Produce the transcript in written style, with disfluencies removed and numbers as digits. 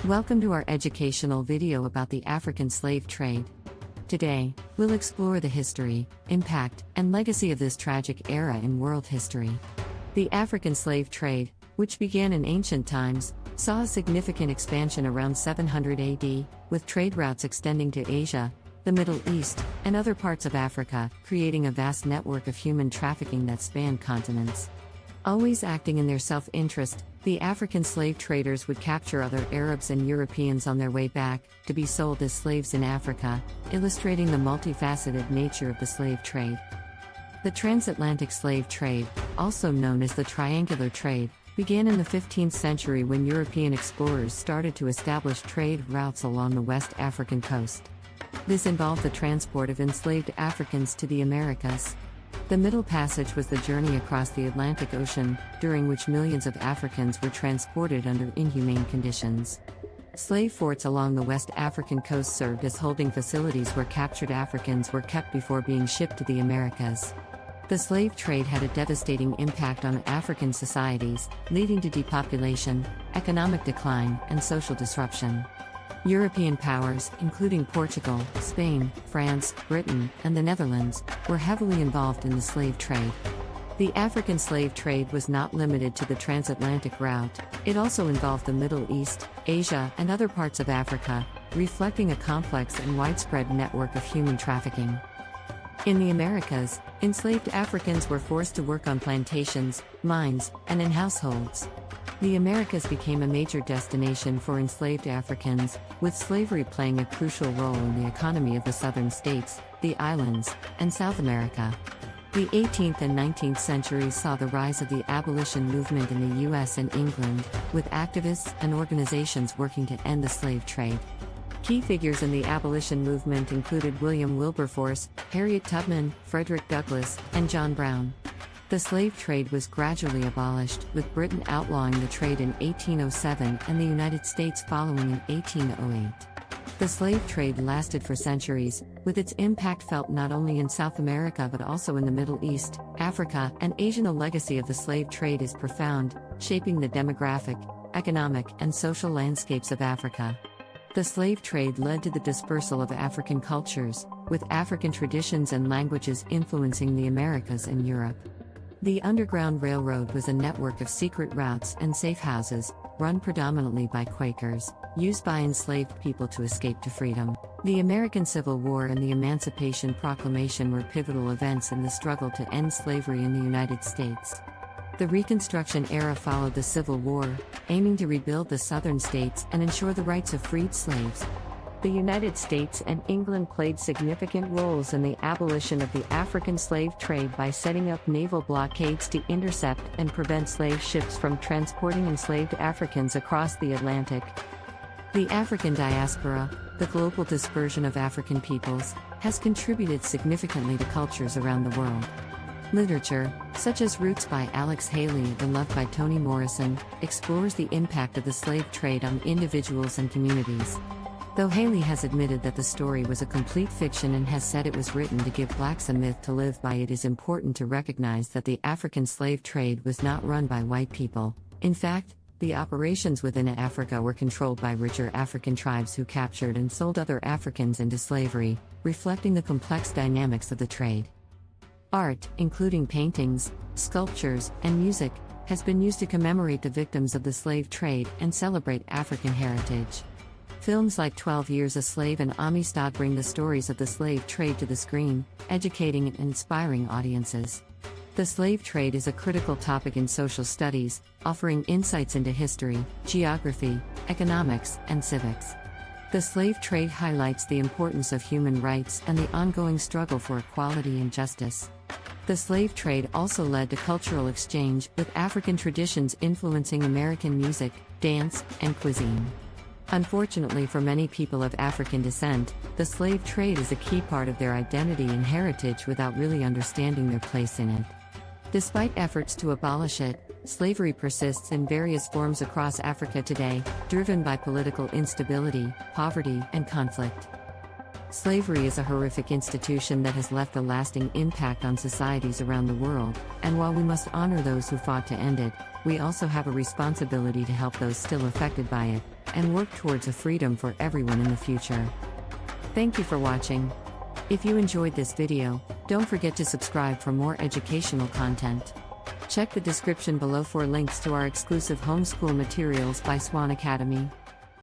Welcome to our educational video about the African slave trade. Today, we'll explore the history, impact, and legacy of this tragic era in world history. The African slave trade, which began in ancient times, saw a significant expansion around 700 AD, with trade routes extending to Asia, the Middle East, and other parts of Africa, creating a vast network of human trafficking that spanned continents. Always acting in their self-interest, the African slave traders would capture other Arabs and Europeans on their way back, to be sold as slaves in Africa, illustrating the multifaceted nature of the slave trade. The transatlantic slave trade, also known as the triangular trade, began in the 15th century when European explorers started to establish trade routes along the West African coast. This involved the transport of enslaved Africans to the Americas. The Middle Passage was the journey across the Atlantic Ocean, during which millions of Africans were transported under inhumane conditions. Slave forts along the West African coast served as holding facilities where captured Africans were kept before being shipped to the Americas. The slave trade had a devastating impact on African societies, leading to depopulation, economic decline, and social disruption. European powers, including Portugal, Spain, France, Britain, and the Netherlands, were heavily involved in the slave trade. The African slave trade was not limited to the transatlantic route, it also involved the Middle East, Asia, and other parts of Africa, reflecting a complex and widespread network of human trafficking. In the Americas, enslaved Africans were forced to work on plantations, mines, and in households. The Americas became a major destination for enslaved Africans, with slavery playing a crucial role in the economy of the southern states, the islands, and South America. The 18th and 19th centuries saw the rise of the abolition movement in the US and England, with activists and organizations working to end the slave trade. Key figures in the abolition movement included William Wilberforce, Harriet Tubman, Frederick Douglass, and John Brown. The slave trade was gradually abolished, with Britain outlawing the trade in 1807 and the United States following in 1808. The slave trade lasted for centuries, with its impact felt not only in South America but also in the Middle East, Africa, and Asia. The legacy of the slave trade is profound, shaping the demographic, economic, and social landscapes of Africa. The slave trade led to the dispersal of African cultures, with African traditions and languages influencing the Americas and Europe. The Underground Railroad was a network of secret routes and safe houses, run predominantly by Quakers, used by enslaved people to escape to freedom. The American Civil War and the Emancipation Proclamation were pivotal events in the struggle to end slavery in the United States. The Reconstruction era followed the Civil War, aiming to rebuild the southern states and ensure the rights of freed slaves. The United States and England played significant roles in the abolition of the African slave trade by setting up naval blockades to intercept and prevent slave ships from transporting enslaved Africans across the Atlantic. The African diaspora, the global dispersion of African peoples, has contributed significantly to cultures around the world. Literature, such as Roots by Alex Haley and Love by Toni Morrison, explores the impact of the slave trade on individuals and communities. Though Haley has admitted that the story was a complete fiction and has said it was written to give blacks a myth to live by, it is important to recognize that the African slave trade was not run by white people. In fact, the operations within Africa were controlled by richer African tribes who captured and sold other Africans into slavery, reflecting the complex dynamics of the trade. Art, including paintings, sculptures, and music, has been used to commemorate the victims of the slave trade and celebrate African heritage. Films like 12 Years a Slave and Amistad bring the stories of the slave trade to the screen, educating and inspiring audiences. The slave trade is a critical topic in social studies, offering insights into history, geography, economics, and civics. The slave trade highlights the importance of human rights and the ongoing struggle for equality and justice. The slave trade also led to cultural exchange, with African traditions influencing American music, dance, and cuisine. Unfortunately for many people of African descent, the slave trade is a key part of their identity and heritage without really understanding their place in it. Despite efforts to abolish it, slavery persists in various forms across Africa today, driven by political instability, poverty, and conflict. Slavery is a horrific institution that has left a lasting impact on societies around the world, and while we must honor those who fought to end it, we also have a responsibility to help those still affected by it, and work towards a freedom for everyone in the future. Thank you for watching. If you enjoyed this video, don't forget to subscribe for more educational content. Check the description below for links to our exclusive homeschool materials by Swan Academy.